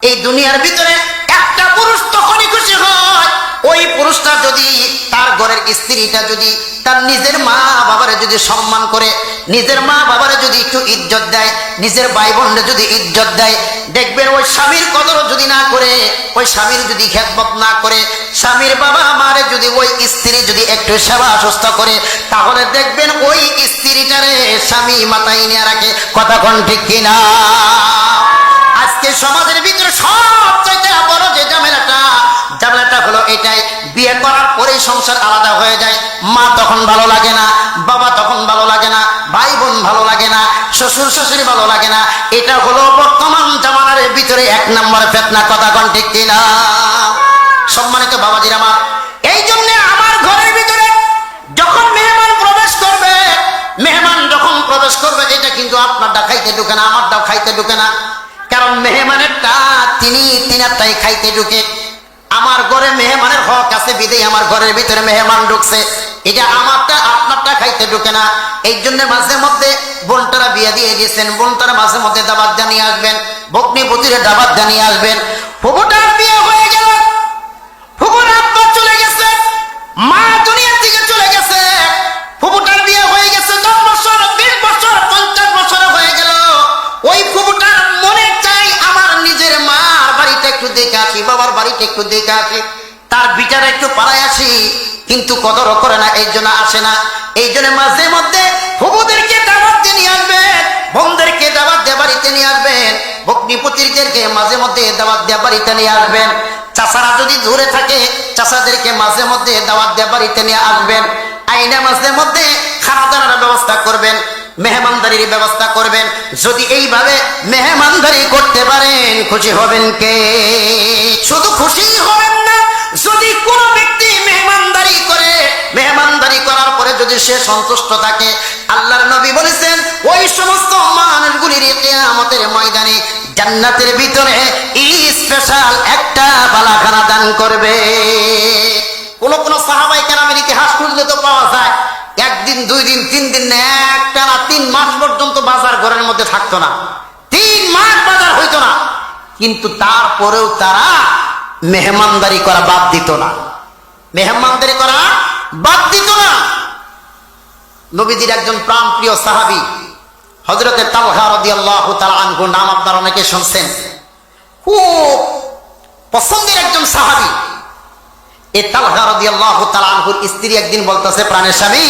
এই দুনিয়ার ভিতরে একটা পুরুষ তখনই খুশি হয় ওই পুরুষটা যদি তার ঘরের স্ত্রীটা যদি তার নিজের মা বাবারে যদি সম্মান করে, নিজের মা বাবারে যদি একটু ইজ্জত দেয়, নিজের ভাই বোনরে যদি ইজ্জত দেয়, দেখবেন ওই স্বামীর কদর যদি না করে, ওই স্বামীর যদি খেদমত না করে, স্বামীর বাবা মারে যদি ওই স্ত্রী যদি একটু সেবা সুস্থ করে, তাহলে দেখবেন ওই স্ত্রীটারে স্বামী মাথায় নিয়ে রাখে। কথা কোন ঠিক কিনা? আজকে সমাজের ভিতরে সবচেয়ে বড় যে ঝামেলাটা হলো এটাই, বিয়ে করার পরেই সংসার আলাদা হয়ে যায়। মা তখন ভালো লাগে না, বাবা তখন ভালো লাগে না, ভাই বোন ভালো লাগে না, শ্বশুর শাশুড়ি ভালো লাগে না। এটা হলো বর্তমান জামানার ভিতরে এক নম্বর ফিতনা। কথা কোন ঠিক কিনা? সম্মানিত বাবাজির আমার, এই জন্য আমার ঘরের ভিতরে যখন মেহমান প্রবেশ করবে, মেহমান যখন প্রবেশ করবে, এটা কিন্তু আপনারটা খাইতে ঢুকে না, আমারটাও খাইতে ঢুকে না। কারণ মেহমানেরটা তিনারটাই খাইতে ঢুকে। আমার ঘরে মেহমানের হক আছে বিদেই আমার ঘরের ভিতরে মেহমান ঢুকছে, এটা আমারটা আপনারটা খাইতে ঢুকে না। এই জন্য মাঝে মধ্যে বোনটারা বিয়ে দিয়ে দিয়েছেন, বোনটারা মাঝে মধ্যে দাবাত জানিয়ে আসবেন, ভগ্নিপতিরে দাবাত জানিয়ে আসবেন। ফুফুটার বিয়ে হয়ে গেল, ফুফুর আব্বা চলে গেছে, মা দুনিয়া থেকে চলে গেছে, ফুফুটার বিয়ে হয়ে গেছে 10 বছর, 20 বছর, 50 বছর হয়ে গেল। ওই ফুফুটার মনে চাই আমার নিজের মার বাড়িটা একটু দেখে আসি, বাবার বাড়িটা একটু দেখে আসি, তার বিচারে একটু পাড়ায় আসি, কিন্তু কদরও করে না, এই জন্য আসে না। এই জন্য মাঝে মধ্যে ফুফুদেরকে দাওয়াত দিয়ে নিয়ে আসবেন, বোনদেরকে দাওয়াত দিয়ে বাড়িতে নিয়ে আসবেন, ভগ্নিপতিদেরকে মাঝে মধ্যে দাওয়াত দিয়ে বাড়িতে নিয়ে আসবেন। চাচারা যদি দূরে থাকে, চাচাদেরকে মাঝে মধ্যে দাওয়াত দিয়ে বাড়িতে নিয়ে আসবেন। আইনা মাঝে মধ্যে খানা দানার ব্যবস্থা করবেন, মেহমানদারির ব্যবস্থা করবেন। যদি এইভাবে মেহমানদারি করতে পারেন, খুশি হবেন কে? শুধু খুশি হবেন না, যদি কোন ব্যক্তি মেহমানদারি করে, মেহমানদারি করার পরে যদি সে সন্তুষ্ট থাকে, আল্লাহর নবী বলেছেন ওই সমস্ত মানুষগুলির কিয়ামতের ময়দানে জান্নাতের ভিতরে স্পেশাল একটা বালাখানা দান করবে। কোন কোন সাহাবায়ে কেরামের ইতিহাস খুঁজলে তো পাওয়া যায়, একদিন, 2 দিন, 3 দিন না, একটানা 3 মাস পর্যন্ত বাজার ঘরের মধ্যে থাকতো না, 3 মাস বাজার হইতো না, কিন্তু তারপরেও তারা মেহমানদারি করা বাদ দিত না, মেহমানদারি করা বাদ দিত না। নবীজির একজন প্রাণপ্রিয় সাহাবী হযরতে তালহা রাদিয়াল্লাহু তাআলা আনহু, নাম আপনারা অনেকে শুনছেন, খুব পছন্দের একজন সাহাবী। এই তালহা রাদিয়াল্লাহু তাআলা আনহুর স্ত্রী একদিন বলতেছে, প্রাণের স্বামী,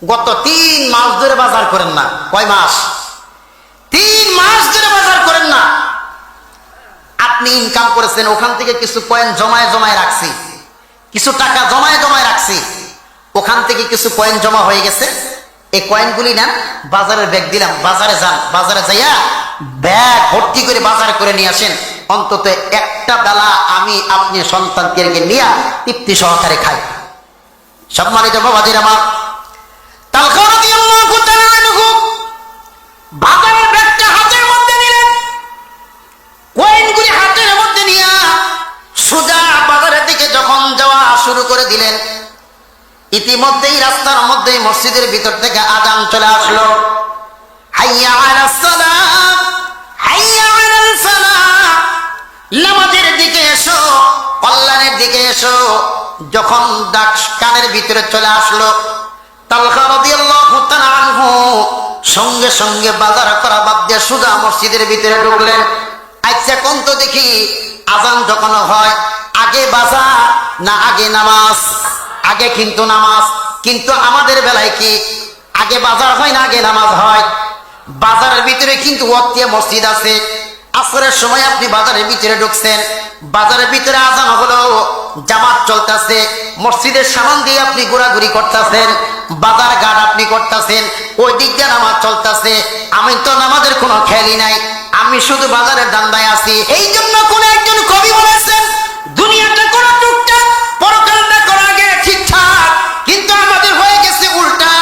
গত 3 মাস ধরে বাজার করেন না। কয় মাস? 3 মাস ধরে বাজার করেন না। আপনি ইনকাম করেছেন, ওখান থেকে কিছু কয়েন জমায় জমায় রাখছি, কিছু টাকা জমায় জমায় রাখছি, ওখান থেকে কিছু কয়েন জমা হয়ে গেছে, এই কয়েনগুলি নেন, বাজারের ব্যাগ দিলাম, বাজারে যান, বাজারে যাইয়া ব্যাগ ভর্তি করে বাজার করে নিয়ে আসেন, অন্তত একটা বেলা আমি আপনি সন্তানকে নিয়ে তৃপ্তি সহকারে খাই। সম্মানিত বাবাজির আমার, তালহা রাদিয়াল্লাহু তাআলা আনহু বাজারের ব্যাগটা হাতের মধ্যে নিলেন, কয়েনগুলি হাতের মধ্যে নিয়ে সোজা বাজারের দিকে যখন যাওয়া শুরু করে দিলেন, ইতিমধ্যেই রাস্তার মধ্যেই মসজিদের ভিতর থেকে আযান চলে আসলো, হাইয়া আলাস সালাম, হাইয়া আলাল ফালাহ, নামাজের দিকে এসো, কল্যাণের দিকে এসো। যখন ডাক কানের ভিতরে চলে আসলো, তালহা রাদিয়াল্লাহু তাআলা আনহু সঙ্গে সঙ্গে বাজার করা বাদ দিয়ে সোজা মসজিদের ভিতরে ঢুকলেন। আচ্ছা কোন তো দেখি, আযান যখন হয় আগে বাজার না আগে নামাজ? আগে কিন্তু নামাজ, কিন্তু আমাদের বেলায় কি আগে বাজার হয় না আগে নামাজ হয়? বাজারের ভিতরে কিন্তু ওয়াক্তিয়া মসজিদ আছে। আসরের সময় আপনি বাজারের ভিতরে ঢুকছেন, বাজারের ভিতরে আযান হলো, জামাত চলতেছে, মসজিদের সামনে দিয়ে আপনি ঘোরাঘুরি করতেছেন, বাজার ঘাট আপনি করতেছেন, ওই দিক দিয়ে নামাজ চলতেছে, আমি তো নামাজের কোনো খেয়ালই নাই, আমি শুধু বাজারের ধান্দায় আছি। এই জন্য কোন একজন কবি বলেছেন, দুনিয়াটা করা টুকটাক, পরকালটা করা আগে ঠিকঠাক, কিন্তু আমাদের হয়ে গেছে উল্টা,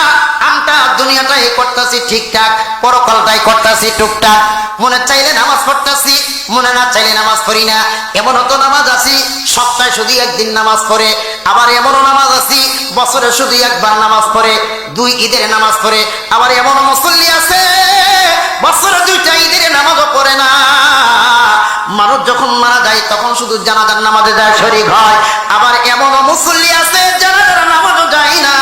আমরা দুনিয়াটাই করতেছি ঠিকঠাক, পরকালটাই করতেছি টুকটাক। মনে চাইলে নামাজ পড়তেছি, মনে না চাইলে নামাজ পড়ি না। এমনও তো নামাজ আছি সপ্তাহে শুধু একদিন নামাজ পড়ে, আবার এমনও নামাজ আছি বছরে শুধু একবার নামাজ পড়ে, 2 ঈদের নামাজ পড়ে। আবার এমন মুসল্লি আছে বছরে 2টা ঈদের নামাজও পড়ে না। তখন শুধু জানাজার নামাজে যায় শরীক হয়। আবার এমনও মুসল্লি আছে জানাজার নামাজও যায় না,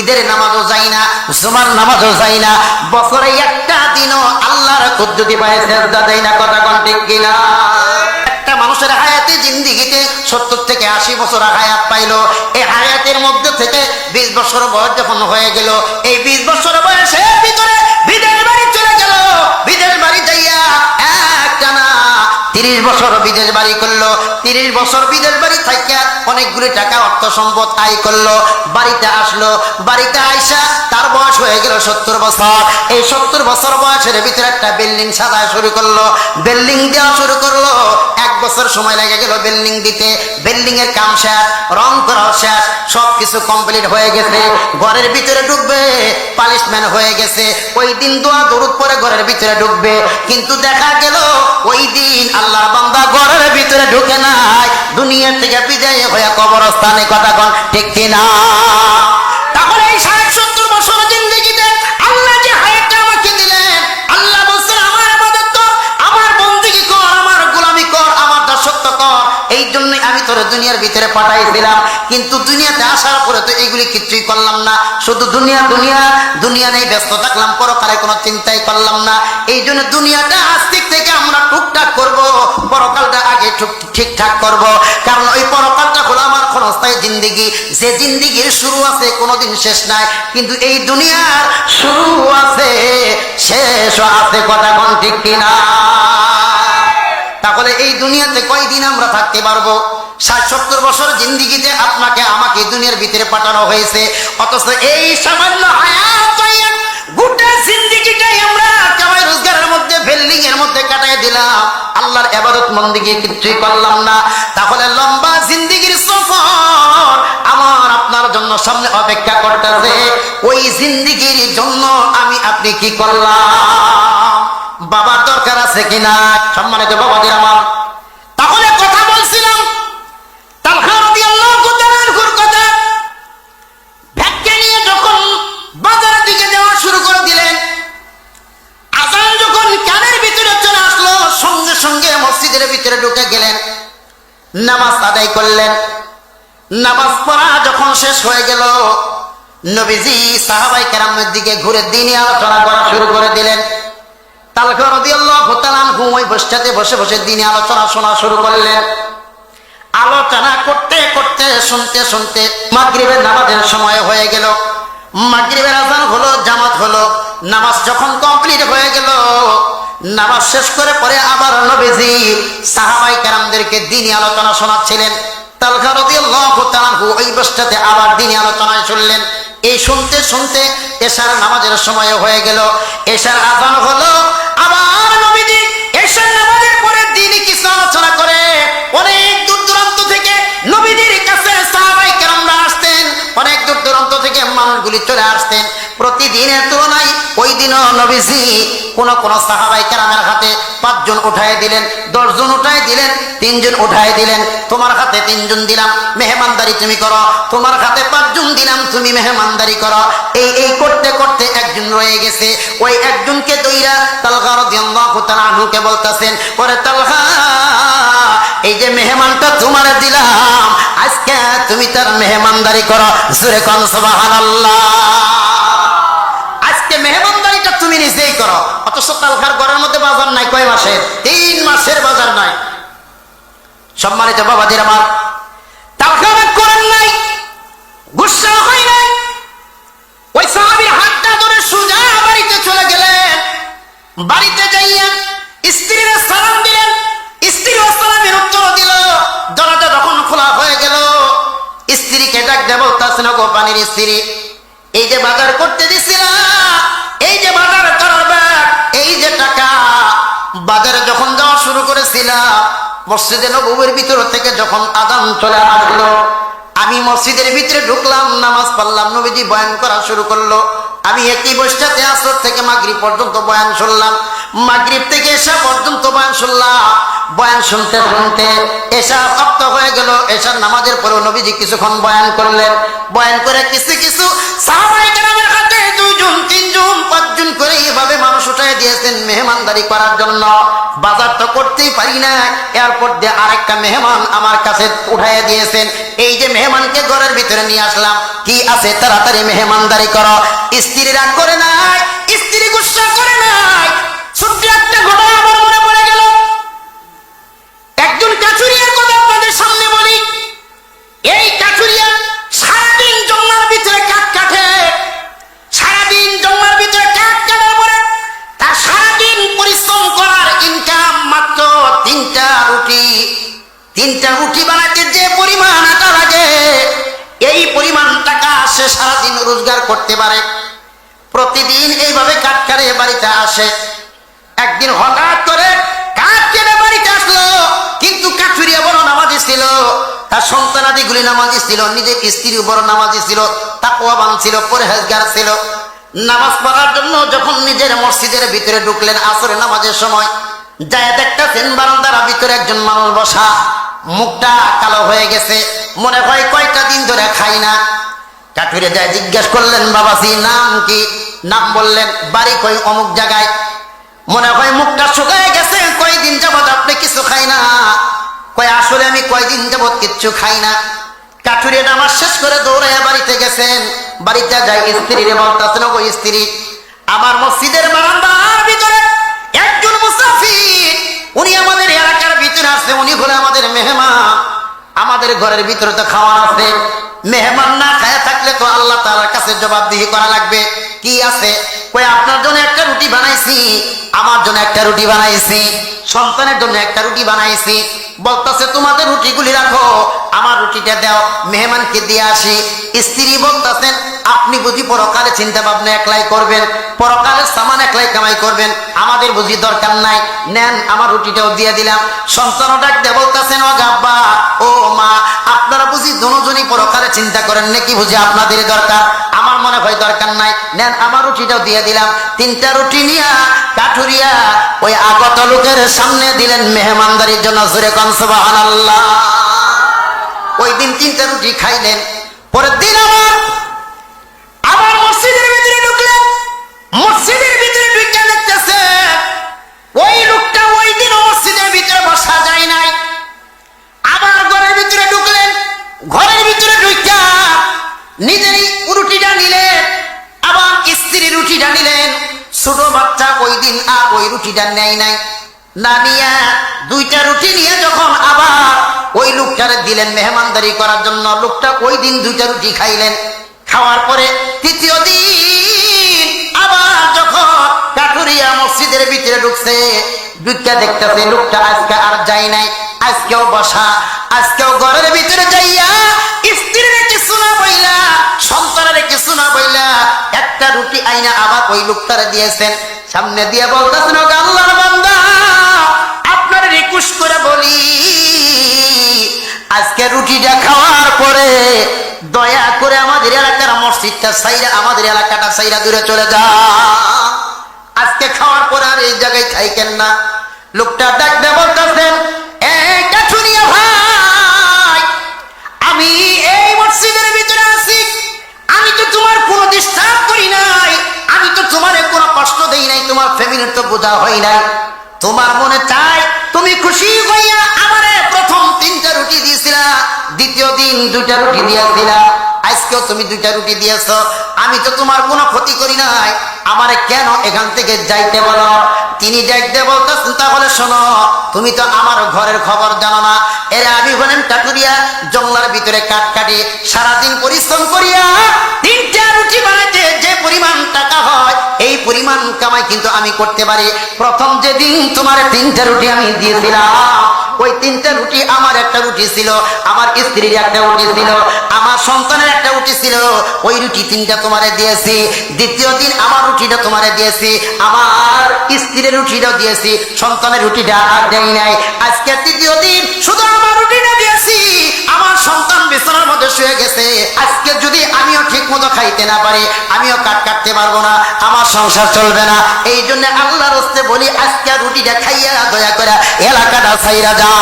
ঈদের নামাজও যায় না, জুমার নামাজও যায় না, বছরে একটা দিনও আল্লাহর কুদরতি পায়ে সেজদা দেয় না। কথা কোন ঠিক কিনা? একটা মানুষের হায়াতে জিন্দিগিতে 70 থেকে 80 বছর হায়াত পাইলো, এই হায়াতের মধ্যে থেকে 20 বছর বয়স যখন হয়ে গেল, এই 20 বছর বয়সের ভিতরে বিদেশ বাড়ি চলে গেল। বিদেশ বাড়ি যাইয়া একটা না 30 বছর বিদেশ বাড়ি করলো। 30 বছর বিদেশ বাড়ি থাইকা অনেকগুলি টাকা অর্থ সম্পদ আয় করলো, বাড়িতে আসলো। বাড়িতে আইসা তার বয়স হয়ে গেল 70 বছর। এই 70 বছর বয়সের ভিতরে একটা বিল্ডিং সাজায় শুরু করলো, বিল্ডিং দেওয়া শুরু করলো। 1 বছর সময় লেগে গেল বিল্ডিং দিতে। বিল্ডিং এর কাম শেষ, রং করা শেষ, সবকিছু কমপ্লিট হয়ে গেছে। ঘরের ভিতরে ঢুকবে, পালিশমেন্ট হয়ে গেছে। ওই দিন দোয়া দরুদ পরে ঘরের ভিতরে ঢুকবে, কিন্তু দেখা গেল ওই দিন আল্লাহর বান্দা ঘরের ভিতরে ঢুকে নাই, দুনিয়া থেকে বিদায় হয়ে কবরস্থানে। কথা কোন ঠিক কিনা? তাহলে এই 60-70 বছর জিন্দেগিতে আল্লাহ যে হায়াতটা আমাকে দিলেন, আল্লাহ বলছেন আমার ইবাদত কর, আমার বন্দেগী কর, আমার গোলামি কর, আমার দাসত্ব কর। এই জন্যই আমি তোর দুনিয়ার ভিতরে পাঠাইছিলাম। কিন্তু দুনিয়াতে আসার পরে তো এগুলি কিছুই করলাম না, শুধু দুনিয়া দুনিয়া দুনিয়া নেই ব্যস্ত থাকলাম, পরকালে কোনো চিন্তাই করলাম না। এই জন্য দুনিয়াটা আস্তিক থেকে আমরা টুকটাক করব, পরকালটা আগে ঠিকঠাক করব। কারণ ওই পরকালটা হলো আমার ক্ষণস্থায়ী জিন্দিগি, যে জিন্দিগির শুরু আছে কোনোদিন শেষ নাই, কিন্তু এই দুনিয়ার শুরু আছে শেষও আছে। কথা কোন ঠিক কিনা? তাহলে এই দুনিয়াতে কয়দিন আমরা থাকতে পারবো? 60-70 বছর জিন্দিগিতে আপনাকে আমাকে দুনিয়ার ভিতরে পাঠানো হয়েছে, অথচ এই সামান্য হায়াত গোটা জিন্দিগিটাই আমরা কামাই রোজগারের মধ্যে বিল্ডিং এর মধ্যে কাটাই দিলাম, আল্লাহর ইবাদত বন্দেগী কিছুই করলাম না। তাহলে লম্বা জিন্দিগির সফর আমার আপনার জন্য সামনে অপেক্ষা করতেছে। ওই জিন্দিগির জন্য আমি আপনি কি করলাম? বাবার দরকার আছে কিনা? সম্মানিত বাবাদের আমার, তাহলে কথা বলছিলাম তালহা রাদিয়াল্লাহু তাআলা আনহুর কথা। ভ্যাটকে নিয়ে যখন বাজারের দিকে যাওয়া শুরু করে দিলেন, আজান যখন কানের ভিতরে চলে আসলো, সঙ্গে সঙ্গে মসজিদের ভিতরে ঢুকে গেলেন, নামাজ আদায় করলেন। নামাজ পড়া যখন শেষ হয়ে গেল, নবীজি সাহাবায়ে কেরামের দিকে ঘুরে দ্বীনি আলোচনা করা শুরু করে দিলেন। তালহা রাদিয়াল্লাহু তাআলা আনহু ওই বসতে বসে বসে দ্বীনি আলোচনা শোনা শুরু করলেন। আলোচনা করতে করতে শুনতে শুনতে মাগরিবের নামাজের সময় হয়ে গেল। মাগরিবের আযান হলো, জামাত হলো। নামাজ যখন কমপ্লিট হয়ে গেল, নামাজ শেষ করে পরে আবার নবীজি সাহাবায়ে কেরামদেরকে দ্বীনি আলোচনা শোনাচ্ছিলেন। তালহা রাদিয়াল্লাহু তাআলা আনহু ওই বসতে আবার দ্বীনি আলোচনায় শুনলেন। এই শুনতে শুনতে এশার নামাজের সময় হয়ে গেল। এশার আযান হলো, আবার নবীজি এশার নামাজের পরে দ্বীনি কিছু আলোচনা করে অনেক দূর দূরান্ত থেকে নবীজির কাছে সাহাবায়ে কেরামরা আসতেন, অনেক দূর দূরান্ত থেকে মানুষগুলি চলে আসতেন। প্রতিদিনের তুলনায় ওই দিনও নবীজি কোন কোন সাহাবায়ে কেরামের হাতে 5 জন উঠায় দিলেন, 10 জন উঠায় দিলেন, 3 জন উঠায় দিলেন। তোমার হাতে 3 জন দিলাম, মেহমানদারি তুমি করো। তোমার হাতে 5 জন দিলাম, তুমি মেহমানদারি করো। এই করতে করতে একজন রয়ে গেছে। ওই একজনকে দইরা তালহা রাদিয়াল্লাহু তাআলা আনহুকে বলতেছেন, পরে তালহা এই যে মেহমানটা তোমার দিলাম, আজকে তুমি তার মেহমানদারি করো। জোরে কোন সুবহানাল্লাহ। আজকে মেহমানদারিটা তুমি নিজেই করো। অথচ তালহার ঘরের মধ্যে বাজার নাই, কয় মাসের? 3 মাসের বাজার নাই। সম্মানিত বাবাদের আমার, তালহা করেন নাই, গুসা হয় নাই। ওই সাহাবীর হাতটা ধরে সোজা বাড়িতে চলে গেলেন। বাড়িতে যাইয়া স্ত্রীরা সালাম দিলেন, স্ত্রীও সালামের উত্তর দিল। দরজা যখন খোলা হয়ে গেল, স্ত্রীকে ডাক দেব, বলতেছেন, গো পানির স্ত্রী, এই যে বাজার করতে দিছিলাম, এই যে বাজার করার ব্যাগ, এই যে টাকা, বাজারে যখন যাওয়া শুরু করেছিলাম, মসজিদে নববীর ভিতর থেকে যখন আযান চলে আসলো, আমি মসজিদের ভিতরে ঢুকলাম, নামাজ পড়লাম, নবীজি বয়ান করা শুরু করলো। আমি একই বসটাতে আসর থেকে মাগরিব পর্যন্ত বয়ান শুনলাম, মাগরিব থেকে এশা পর্যন্ত বয়ান শুনলাম। বয়ান শুনতে শুনতে এশা অক্ত হয়ে গেল। এশার নামাজের পরেও নবীজি কিছুক্ষণ বয়ান করলেন। বয়ান করে কিছু কিছু সাহাবায়ে কেরামের হাতে 2 জন, 3 জন, 5 জন করে এইভাবে মানুষ উঠাই দিয়েছেন মেহমানদারি করার জন্য। বাজার তো করতেই পারি না, এয়ারপোর্ট দিয়ে আরেকটা মেহমান আমার কাছে উঠাই দিয়েছেন। এই যে মেহমানকে ঘরের ভিতরে নিয়ে আসলাম, কি আছে তাড়াতাড়ি মেহমানদারি করো। স্ত্রী রাগ করে নাই, স্ত্রী গুসা করে নাই। ছোট্ট একটা ঘটনা আমার মনে পড়ে গেল। একজন কাছুরিয়ার কথা আপনাদের সামনে বলি। এই কাছুরিয়া সারাদিন জঙ্গলের ভিতরে কাঠ কাটে, সারাদিন জঙ্গলের ভিতরে কাঠ কাটার পরে তার সারাদিন পরিশ্রম করার ইনকাম মাত্র তিনটা রুটি বানাতে যে পরিমাণ আটা লাগে, এই পরিমাণ টাকা সে সারাদিন রোজগার করতে পারে। প্রতিদিন এইভাবে কাঠ কাটে বাড়িতে আসে। একদিন হঠাৎ করে কাঠ কেটে বাড়িতে আসলো, কিন্তু কাঠুরিয়া বড় নামাজি ছিল, তার সন্তানাদিগুলি নামাজি ছিল, নিজের স্ত্রী বড় নামাজি ছিল, তাকওয়াবান ছিল, পরহেজগার ছিল। নামাজ পড়ার জন্য যখন নিজের মসজিদের ভিতরে ঢুকলেন আসরের নামাজের সময়, যায় দেখতেছেন বারান্দার ভিতরে একজন মানুষ বসা, মুখটা কালো হয়ে গেছে, মনে হয় কয়টা দিন ধরে খাই না। কাঠুরিয়া যায় জিজ্ঞেস করলেন, বাবাজি নাম কি? নাম বললেন, বাড়ি কই? অমুক জায়গায়। মনে হয় মুখটা শুকায় গেছে, কয়দিন যাবত আপনি কিছু খাই না। কয় আসলে আমি কয়দিন যাবত কিচ্ছু খাই না। কাঠুরিয়া নামাজ শেষ করে দৌড়াইয়া বাড়িতে গেছেন। বাড়িতে যাই স্ত্রীরে বলতেছেন, ওই স্ত্রী, আমার মসজিদের বারান্দার ভিতরে একজন মুসাফির, উনি আমাদের এলাকার ভিতরে আছে, উনি হলে আমাদের মেহমান। আমাদের ঘরের ভিতরে তো খাওয়া আছে, মেহমান না খায়া থাকলে তো আল্লাহ তাআলার কাছে জবাবদিহি করা লাগবে। কি আছে? কই আপনার জন্য একটা রুটি বানাইছি, আমার জন্য একটা রুটি বানাইছি, সন্তানের জন্য একটা রুটি বানাইছি। বলতেছে তোমাদের রুটিগুলি রাখো, আমার রুটিটা দাও, মেহমানকে দিয়ে আসি। স্ত্রী বলতেছেন, আপনি বুঝি পরকালে চিন্তা ভাবনা একলাই করবেন, পরকালের সামান একলাই কামাই করবেন, আমাদের বুঝি দরকার নাই, নেন আমার রুটিটাও দিয়ে দিলাম। সন্তানও ডাক দিয়ে বলতেছেন, ও আব্বা, ও মা, আপনারা বুঝি দুজনই পরকালে চিন্তা করেন নাকি? বুঝি আপনাদের দরকার, আমার মনে হয় দরকার নাই, নেন আমার রুটিটাও দিয়ে দিলাম। তিনটা রুটি নিয়া কাঠুরিয়া ওই আগত লোকের সামনে দিলেন মেহমানদারির জন্য। জোরে কোন সুবহানাল্লাহ। ওই দিন তিনটা রুটি খাইলেন। পরের দিন আবার মসজিদের ভিতরে ঢুকলেন। মসজিদের ভিতরে ঢুকে দেখতেছে ওই লোকটা ওই দিন মসজিদের ভিতরে বসা যায় নাই। আবার ঘরের ভিতরে ঢুকলেন। ঘরের ভিতরে ঢুকা নিজেরই রুটিটা নিলেন, আবার স্ত্রীর রুটিটা নিলেন। ছোট বাচ্চা ওই দিন আর ওই রুটিটা নেয় নাই, না নিয়া দুইটা রুটি নিয়ে যখন আবার ওই লোকটারে দিলেন মেহমানদারি করার জন্য, লোকটা ওই দিন দুইটা রুটি খাইলেন। খাওয়ার পরে তৃতীয় দিন আবার যখন কাঠুরিয়া মসজিদের ভিতরে ঢুকছে, ঢুকা দেখতেছে লোকটা আজকে আর যায় নাই, আজকেও বসা। আজকেও ঘরের ভিতরে যাইয়া স্ত্রীর কিছু না বইলা, সন্তানের কিছু না বইলা একটা রুটি আইনা আবার ওই লোকটারে দিয়েছেন। সামনে দিয়ে বলতেছেন, আল্লাহর বান্দা, আপনার রিকোয়েস্ট করে বলি, আজকে রুটিটা খাওয়ার পরে দয়া করে আমাদের এলাকার মসজিদটা সাইরা, আমাদের এলাকাটা সাইরা দূরে চলে যা। আজকে খাওয়ার পরে আর এই জায়গায় থাইকেন না। লোকটা ডাকতে বলতেছেন, কাঠুরিয়া ভাই, আমি এই মসজিদের ভিতরে আছি, আমি তো তোমার কোনো ডিস্টার্ব করি নাই, আমি তো তোমার কোনো কষ্ট দেই নাই, তোমার ফ্যামিলির তো বোঝা হয় নাই। তোমার মনে চাই তুমি খুশি হইয়া আমারে প্রথম তিনটা রুটি দিয়েছিলা, দ্বিতীয় দিন দুইটা রুটি দিয়েছিলা, আজকেও তুমি দুইটা রুটি দিয়েছ, আমি তো তোমার কোনো ক্ষতি করি নাই, আমারে কেন এখান থেকে যাইতে বলো? তিনি যাইতে বলতেছেন, তাহলে শোনো, তুমি তো আমার ঘরের খবর জানো না। এরা আমি বলেন কাঠুরিয়া জঙ্গলার ভিতরে কাঠ কাটি, সারাদিন পরিশ্রম করিয়া তিনটা রুটি বানাইতে যে পরিমাণ টাকা হয়, এই পরিমাণ কামাই কিন্তু আমি করতে পারি। প্রথম যেদিন তোমার তিনটা রুটি আমি দিয়েছিলাম, ওই তিনটা রুটি আমার একটা রুটি ছিল, আমার স্ত্রীর একটা রুটি ছিল, আমার সন্তানের একটা রুটি ছিল, ওই রুটি তিনটা তোমারে দিয়েছি। দ্বিতীয় দিন আমার রুটিটা তোমারে দিয়েছি, আমার স্ত্রীর রুটিটাও দিয়েছি, সন্তানের রুটিটা আর দেই নাই। আজকে তৃতীয় দিন শুধু আমার রুটিটা দিয়েছি, আমার সন্তান বিছানার মধ্যে শুয়ে গেছে। আজকে যদি আমিও ঠিক মতো খাইতে না পারি, আমিও কাট কাটতে পারবো না, আমার সংসার চলবে না। এই জন্য আল্লাহর হস্তে বলি, আজকে রুটিটা খাইয়া দয়া করে এলাকাটা ছাইরা যাও।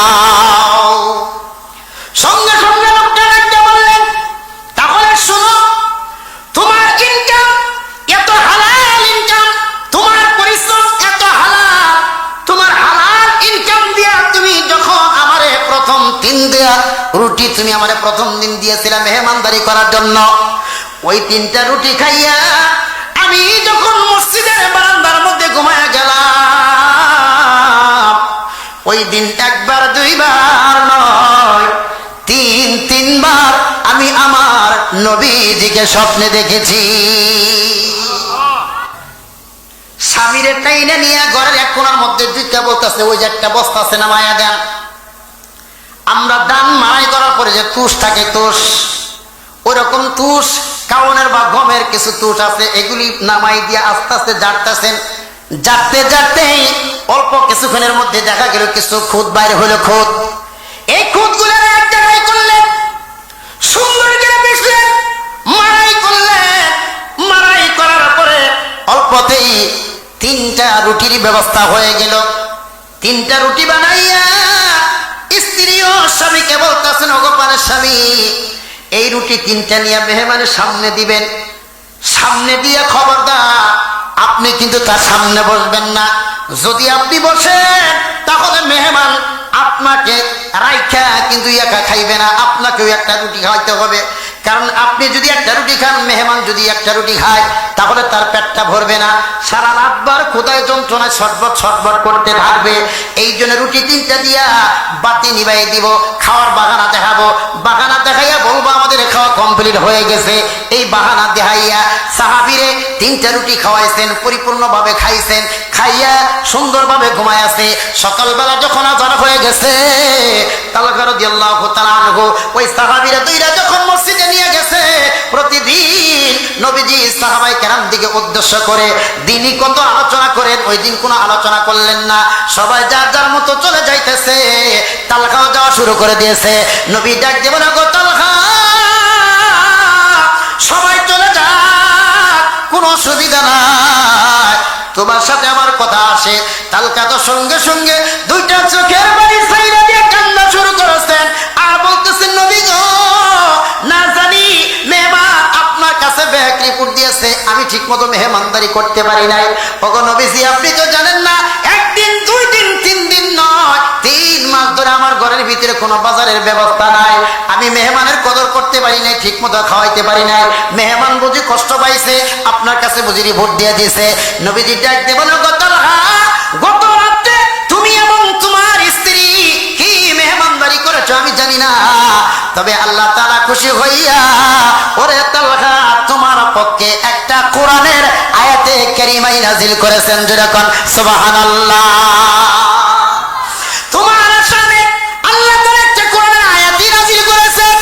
সঙ্গে সঙ্গে লোকটা ডাকতে বললেন, তাহলে শোনো, তোমার ইনকাম এত হালাল ইনকাম, দেয়া রুটি তুমি আমারে প্রথম দিন দিয়েছিলে মেহমানদারি করার জন্য। ওই 3টা রুটি খাইয়া আমি যখন মসজিদের বারান্দার মধ্যে ঘুমায়া গেলাম, ওই দিন একবার দুইবার নয়, 3বার আমি আমার নবীজিকে স্বপ্নে দেখেছি। স্বামীরে টাইনে নিয়ে ঘরের এক কোণার মধ্যে দুইটা বলতেছে, ওই যে একটা বস্তা আছে নামায়া দেন। আমরা ধান মাড়াই করার পরে যে তুষ থাকে, তুষ, ওরকম তুষ কাউনের বা গমের কিছু তুষ আছে, এগুলি নামাই দিয়ে আস্তে আস্তে জারতেছেন। জারতে জারতেই অল্প কিছুক্ষণের মধ্যে দেখা গেল কিছু খুদ বাইরে হলো। খুদ, এই খুদগুলো এক জায়গায় করলেন, সুন্দর করে পিষলেন, মাড়াই করলেন। মাড়াই করার পরে অল্পতেই 3টা রুটির ব্যবস্থা হয়ে গেল। 3টা রুটি বানাইয়া স্ত্রী ও স্বামীকে বলতেছেন, অগোপানের স্বামী, এই রুটি 3টা নিয়ে মেহমানের সামনে দিবেন। সামনে দিয়ে খবরদার আপনি কিন্তু তার সামনে বসবেন না। যদি আপনি বসেন তাহলে মেহমান আপনাকে রাইখা কিন্তু একা খাইবে না, আপনাকেও একটা রুটি খাওয়াইতে হবে। কারণ আপনি যদি একটা রুটি খান, মেহমান যদি একটা রুটি খায়, তাহলে তার পেটটা ভরবে না, সারা রাতবার ক্ষুধায় যন্ত্রণায় ছটবট ছটবট করতে থাকবে। এই জন্য রুটি 3টা দিয়া বাতি নিবাই দিব, খাওয়ার বাহানা দেখাবো। বাহানা দেখাইয়া বলবো আমাদের খাওয়া কমপ্লিট হয়ে গেছে। এই বাহানা দেখাইয়া সাহাবীরে 3টা রুটি খাওয়াইছেন, পরিপূর্ণভাবে খাইছেন। খাইয়া সুন্দরভাবে ঘুমায় আছে। সকালবেলা যখন আজান হয়ে গেছে, তালহা রাদিয়াল্লাহু তাআলা আনহু ওই সাহাবীরা 2রা যখন মসজিদে নিয়ে গেছে, প্রতিদিন নবীজি সাহাবায়ে কেরাম দিকে উদ্দেশ্য করে দিনই কত আলোচনা করেন, ওই দিন কোনো আলোচনা করলেন না। সবাই যার যার মতো চলে যাইতেছে। তালহাও যাওয়া শুরু করে দিয়েছে। নবী ডাক দেব না, গো তালহা, সবাই চলে যাক, কোনো অসুবিধা নাই, তোমার সাথে আমার কথা আসে। তালহা তো সঙ্গে সঙ্গে 2টা চোখের বাড়ি ছাইরা দিয়ে কান্না শুরু করেছেন আর বলতেছেন, নবী গো, না জানি মেহমান আপনার কাছে ব্যাক রিপোর্ট দিয়েছে, আমি ঠিক মতো মেহমানদারি করতে পারি নাই। ওগো নবীজি, আপনি তো জানেন না, 1 দিন 2 দিন 3 দিন নয়, 3 মাস ধরে আমার ঘরের ভিতরে কোনো বাজারের ব্যবস্থা নাই। আমি মেহমানের কদর করতে পারি নাই, ঠিক মতো খাওয়াইতে পারি নাই। মেহমান বুঝি কষ্ট পাইছে, আপনার কাছে বুঝি রিপোর্ট দিয়ে দিয়েছে। নবীজি ডাক দেব না, গো তালহা, গত রাতে তুমি এবং তোমার স্ত্রী কি মেহমানদারি করেছো আমি জানি না, তবে আল্লাহ তাআলা খুশি হইয়া ওরে তালহা তোমার পক্ষে একটা কোরআনের আয়াতে কারিমাই নাজিল করেছেন। যেরকম সুবহানাল্লাহ, তোমার সামনে আল্লাহ তাআলা একটা কোরআনের আয়াতই নাজিল করেছেন।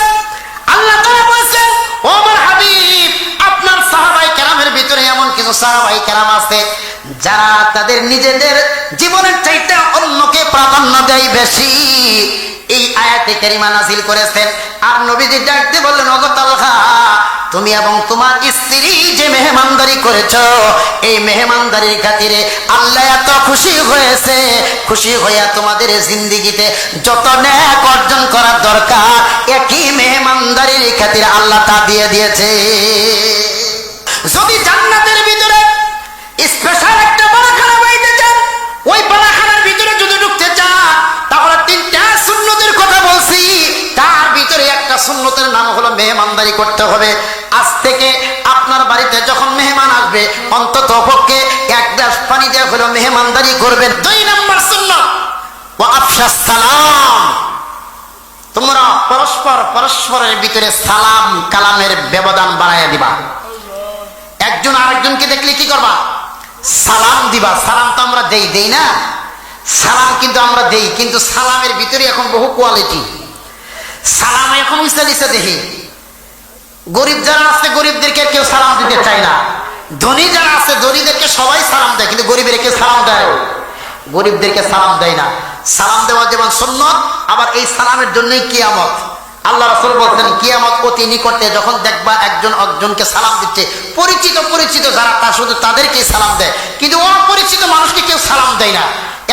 আল্লাহ তাআলা বলেছেন, ও আমার হাবিব, আপনার সাহাবায়ে কেরামের ভিতরে এমন কিছু সাহাবায়ে কেরাম আছে যারা তাদের নিজেদের জীবনের চাইতে অন্যকে প্রাধান্য দেয় বেশি। এই আয়াতে কারিমা নাজিল করেছেন। আর নবীজি ডাকতে বললেন, ওগো তালহা, তুমি এবং তোমার স্ত্রী যে মেহমানদারি করেছো, এই মেহমানদারির খাতিরে আল্লাহ এত খুশি হয়েছে, খুশি হইয়া তোমাদের জিন্দেগিতে যত নেক অর্জন করার দরকার, একই মেহমানদারির খাতিরে আল্লাহ তা দিয়ে দিয়েছে। যদি জান্নাতের ভিতরে স্পেশাল একটা বালাখানা পাইতে চান, ওই বালাখানার ভিতরে যদি ঢুকতে চান, তাহলে 3টা সুন্নতের কথা বলছি, তার ভিতরে একটা সুন্নতের নাম হলো মেহমানদারি করতে হবে। আজ থেকে আপনার বাড়িতে যখন মেহমান আসবে, অন্তত পক্ষে 1 গ্লাস পানি দিয়ে হলো মেহমানদারি করবেন। 2 নম্বর সুন্নত, ওয়া আফশাস সালাম, তোমরা পরস্পরের ভিতরে সালাম কালামের ব্যবধান বাড়াইয়া দিবা। একজন আরেকজনকে দেখলে কি করবা? সালাম দিবা। সালাম তো আমরা দেই না, সালাম কিন্তু আমরা দেই, কিন্তু সালামের ভিতরে এখন বহু কোয়ালিটি। সালাম এখন উস্তাদিসে দেখি, গরিব যারা আছে গরিবদেরকে কেউ সালাম দিতে চায় না, ধনী যারা আছে ধনীদেরকে সবাই সালাম দেয়, কিন্তু গরিবেরকে সালাম দেয়, গরিবদেরকে সালাম দেয় না। সালাম দেওয়া যেমন সুন্নত, আবার এই সালামের জন্যই কিয়ামত। আল্লাহ রাসূল বলছেন, কিয়ামত অতি নিকটে, যখন দেখবা একজন একজনকে সালাম দিচ্ছে, পরিচিত যারা তা শুধু তাদেরকেই সালাম দেয়, কিন্তু অপরিচিত মানুষকে কেউ সালাম দেয় না।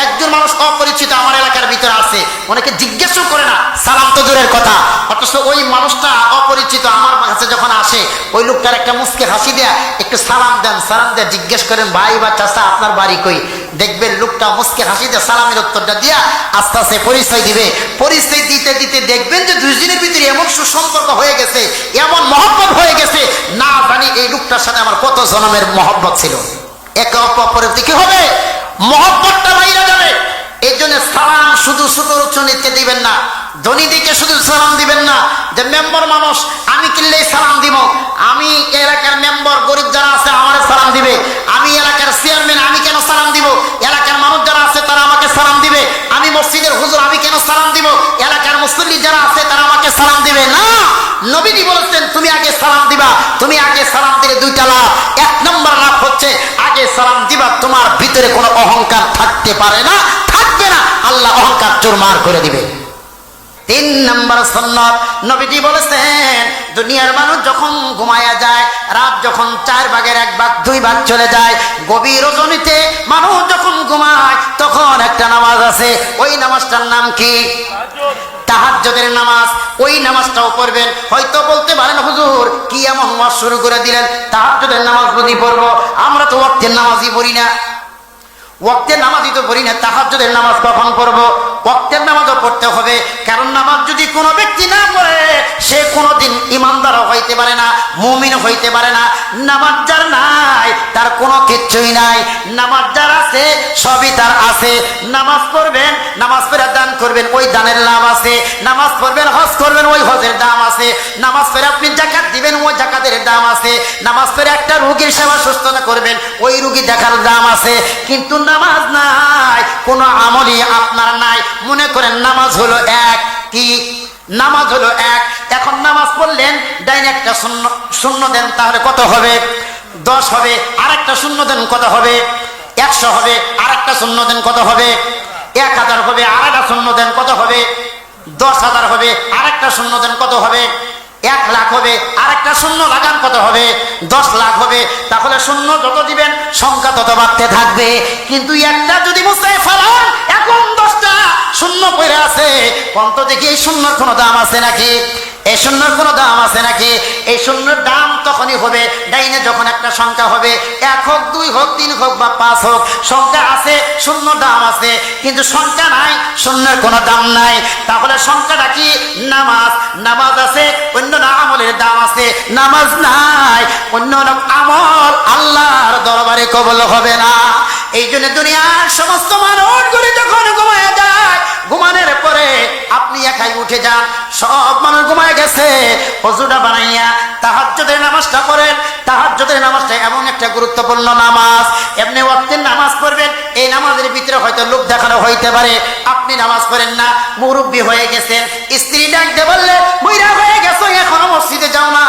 একজন মানুষ অপরিচিত আমার এলাকার ভিতরে আছে, অনেকে জিজ্ঞেসও করে না, সালাম তো দূরের কথা, অথচ ওই মানুষটা অপরিচিত আমার কাছে যখন আসে, ওই লোকটার একটা মুচকে হাসি দেয়া, একটু সালাম দেন, সালাম দেয়া জিজ্ঞেস করেন, ভাই বা চাচা আপনার বাড়ি কই, দেখবেন লোকটা মুচকে হাসি দেয়া সালামের উত্তরটা দিয়া আস্তে আস্তে পরিচয় দিবে। পরিচয় দিতে দিতে দেখবেন যে দুইজনের ভিতরে এমন সুসম্পর্ক হয়ে গেছে, এমন মহব্বত হয়ে গেছে, না জানি এই লোকটার সাথে আমার কত জন্মের মহব্বত ছিল। একে অপরের দিকে হবে, মহব্বতটা বাইরে যাবে। এই জন্য সালাম শুধু ছোট উচ্চনীতকে দিবেন না, ধনী দিকে শুধু সালাম দিবেন না। যে মেম্বার মানুষ আমি কিনলেই সালাম দিব, আমি এলাকার মেম্বার গরিব যারা আছে আমার সালাম দিবে, আমি এলাকার চেয়ারম্যান আমি কেন সালাম দিব, এলাকার মানুষ যারা আছে তারা আমাকে সালাম দিবে, আমি মসজিদের হুজুর আমি কেন সালাম দিব, এলাকার মুসল্লি যারা আছে তারা আমাকে সালাম দিবে না। নবীজি বলেছেন তুমি আগে সালাম দিবা। তুমি আগে সালাম দিলে দুইটা লাভ। এক নম্বর লাভ হচ্ছে আগে সালাম দিবা, তোমার ভিতরে কোনো অহংকার থাকতে পারে না, থাকবে না, আল্লাহ অহংকার চুরমার করে দিবে। 3 নম্বর সুন্নাত, নবীজি বলেছেন দুনিয়ার মানুষ যখন ঘুমায়া যায়, রাত যখন 4 ভাগের 1 ভাগ 2 ভাগ চলে যায়, গভীর রজনীতে মানুষ যখন ঘুমায় তখন একটা নামাজ আছে, ওই নামাজটার নাম কি? তাহাজ্জুদের নামাজ। ওই নামাজটাও পড়বেন। হয়তো বলতে পারেন হুজুর কি এমন ওয়াজ শুরু করে দিলেন, তাহাজ্জুদের নামাজ যদি পড়বো, আমরা তো ওয়াক্তের নামাজই পড়ি না। ওয়াক্তের নামাজই তো পড়ি না, তাহাজ্জুদের নামাজ কখন পড়বো? ওয়াক্তের নামাজও পড়তে হবে, কারণ নামাজ যদি কোনো ব্যক্তি না পড়ে সে কোনোদিন ইমানদারও হইতে পারে না, মুমিন হইতে পারে না। নামাজ যার নাই তার কোনো কিচ্ছুই নাই, নামাজ যার আছে সবই তার আছে। নামাজ পড়বেন, নামাজ পড়ে দান করবেন, ওই দানের লাভ আছে। নামাজ পড়বেন, হজ করবেন, ওই হজের দাম আছে। নামাজ পড়ে আপনি যাকাত দিবেন, ওই যাকাতের দাম আছে। নামাজ পড়ে একটা রোগীর সেবা সুস্থতা করবেন, ওই রোগী দেখার দাম আছে। কিন্তু নামাজ নাই, কোন আমলই আপনার নাই। মনে করেন নামাজ হলো এক, কি নামাজ হলো এক। এখন নামাজ পড়লেন, ডাইনে একটা শূন্য দেন, তাহলে কত হবে? 10 হবে। আরেকটা শূন্য দেন, কত হবে? 100 হবে। আরেকটা শূন্য দেন, কত হবে? 1000 হবে। আরেকটা শূন্য দেন, কত হবে? 10,000 হবে। আরেকটা শূন্য দেন, কত হবে? 1 লাখ হবে। আরেকটা শূন্য লাগান, কত হবে? 10 লাখ হবে। তাহলে শূন্য যত দিবেন সংখ্যা তত বাড়তে থাকবে। কিন্তু একটা যদি মুছায় ফেলান, এখন 10টা শূন্য পড়ে আছে, অন্ত দেখি এই শূন্যর কোনো দাম আছে নাকি? এই শূন্যর কোনো দাম আছে নাকি? এই শূন্যর দাম তখনই হবে ডাইনে যখন একটা সংখ্যা হবে, 1 হোক, 2 হোক, 3 হোক বা 5 হোক, সংখ্যা আছে, শূন্য দাম আছে। কিন্তু সংখ্যা নাই, শূন্যের কোনো দাম নাই। তাহলে সংখ্যাটা কি? নামাজ। নামাজ আছে, অন্য আমলের দাম আছে। নামাজ নাই, অন্য আমল আল্লাহর দরবারে কবুল হবে না। এই জন্য দুনিয়ার সমস্ত মানুষগুলি যখন ঘুমায় যায়, ঘুমানোর পরে আপনি একাই উঠে যান, সব মানুষ ঘুমায় গেছে, ওযুটা বানাইয়া তাহাজ্জুদের নামাজটা পড়েন। তাহাজ্জুদের নামাজটা এমন একটা গুরুত্বপূর্ণ নামাজ। এমনি ওয়াক্তের নামাজ পড়বেন, এই নামাজের ভিতরে হয়তো লোক দেখানো হইতে পারে, আপনি নামাজ পড়েন না, মুরব্বী হয়ে গেছেন, স্ত্রী ডাকতে বললে বুইড়া হয়ে গেছো, এখনো মসজিদে যাও না।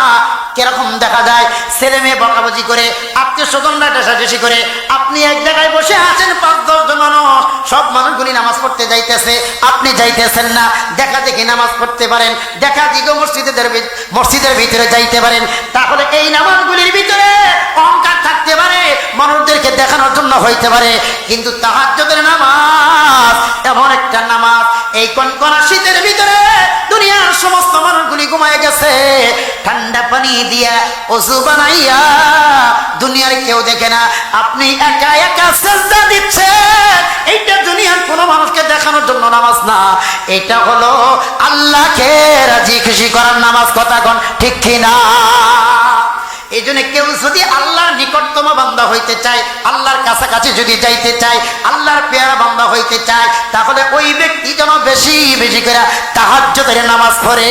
কিরকম দেখা যায়, ছেলে মেয়ে বকাবকি করে, আত্মীয় স্বজনরা ঠেসাঠেসি করে, আপনি এক জায়গায় বসে আছেন, 5-10 জন মানুষ, সব মানুষগুলি নামাজ পড়তে যাইতেছে, আপনি যাইতেছেন না। দেখা দেখি নামাজ পড়তে পারেন, দেখা দিকে মসজিদের ভিতরে যাইতে পারেন। তাহলে এই নামাজগুলির ভিতরে অহংকার থাকতে পারে, মানুষদেরকে দেখানোর জন্য হইতে পারে। কিন্তু তাহাজ্জুদের নামাজ এমন একটা নামাজ, এই কনকনা শীতের ভিতরে দুনিয়ার সমস্ত মানুষগুলি ঘুমায় গেছে, ঠান্ডা পানি দিয়া ওযু বানাইয়া, দুনিয়ার কেউ দেখে না, আপনি একা একা সিজদা দিচ্ছেন। এইটা দুনিয়ার কোনো মানুষকে দেখানোর জন্য নামাজ না, এটা হলো আল্লাহকে রাজি খুশি করার নামাজ। কথা কোন ঠিক কিনা? এই জন্য কেউ যদি আল্লাহর নিকটতম বান্দা হইতে চায়, আল্লাহর কাছাকাছি যদি যাইতে চায়, আল্লাহর পেয়ারা বান্দা হইতে চায়, তাহলে ওই ব্যক্তি যেন বেশি বেশি করে তাহাজ্জুদের নামাজ পড়ে।